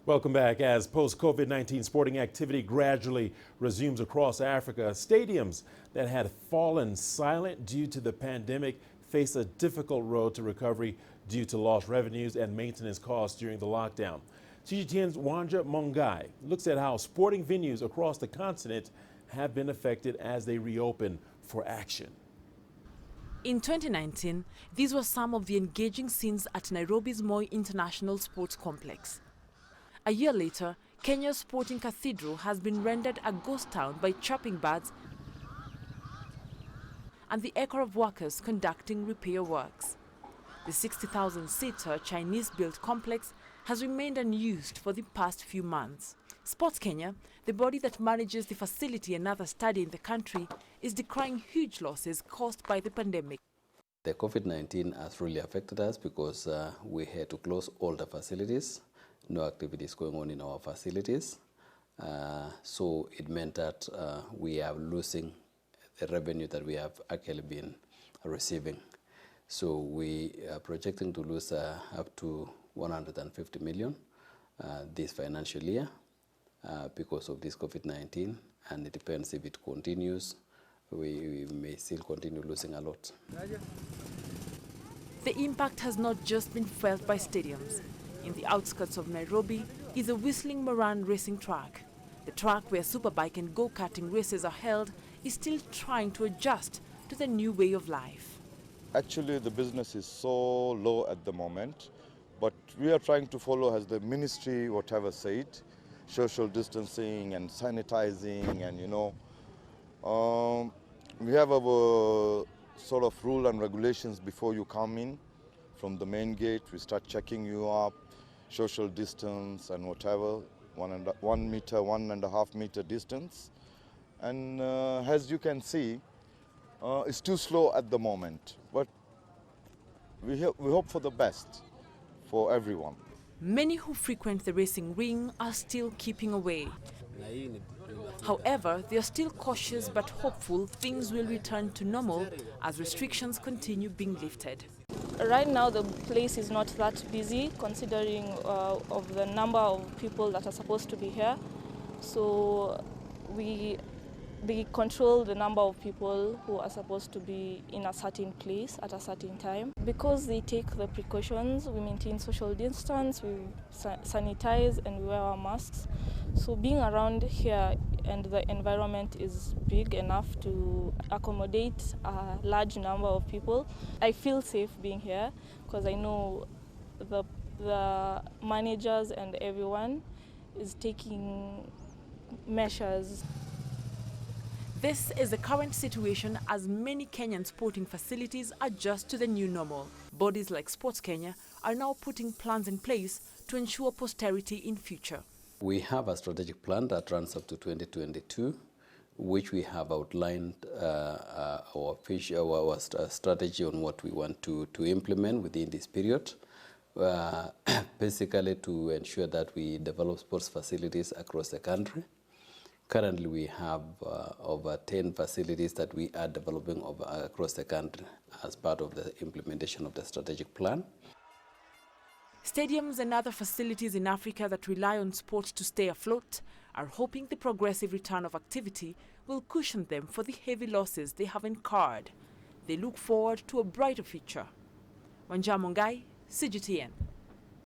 Welcome back. As post-COVID-19 sporting activity gradually resumes across Africa, stadiums that had fallen silent due to the pandemic face a difficult road to recovery due to lost revenues and maintenance costs during the lockdown. CGTN's Wanja Mungai looks at how sporting venues across the continent have been affected as they reopen for action. In 2019, these were some of the engaging scenes at Nairobi's Moi International Sports Complex. A year later, Kenya's sporting cathedral has been rendered a ghost town by chirping birds and the echo of workers conducting repair works. The 60,000-seater Chinese-built complex has remained unused for the past few months. Sports Kenya, the body that manages the facility and other study in the country, is decrying huge losses caused by the pandemic. The COVID-19 has really affected us because we had to close all the facilities. No activities going on in our facilities. So it meant that we are losing the revenue that we have actually been receiving. So we are projecting to lose up to 150 million this financial year because of this COVID-19, and it depends if it continues. We may still continue losing a lot. The impact has not just been felt by stadiums. In the outskirts of Nairobi is a whistling Moran racing track. The track where superbike and go-karting races are held is still trying to adjust to the new way of life. Actually, the business is so low at the moment, but we are trying to follow as the ministry, whatever said, social distancing and sanitizing, and we have our sort of rule and regulations before you come in. From the main gate, we start checking you up, social distance and whatever, 1 meter, 1.5 meter distance. And as you can see, it's too slow at the moment, but we hope for the best for everyone. Many who frequent the racing ring are still keeping away. However, they are still cautious but hopeful things will return to normal as restrictions continue being lifted. Right now, the place is not that busy, considering of the number of people that are supposed to be here. So they control the number of people who are supposed to be in a certain place at a certain time. Because they take the precautions, we maintain social distance, we sanitize and we wear our masks. So being around here and the environment is big enough to accommodate a large number of people. I feel safe being here because I know the managers and everyone is taking measures. This is the current situation as many Kenyan sporting facilities adjust to the new normal. Bodies like Sports Kenya are now putting plans in place to ensure posterity in future. We have a strategic plan that runs up to 2022, which we have outlined our strategy on what we want to implement within this period, basically to ensure that we develop sports facilities across the country. Currently, we have over 10 facilities that we are developing across the country as part of the implementation of the strategic plan. Stadiums and other facilities in Africa that rely on sports to stay afloat are hoping the progressive return of activity will cushion them for the heavy losses they have incurred. They look forward to a brighter future. Wanja Mungai, CGTN.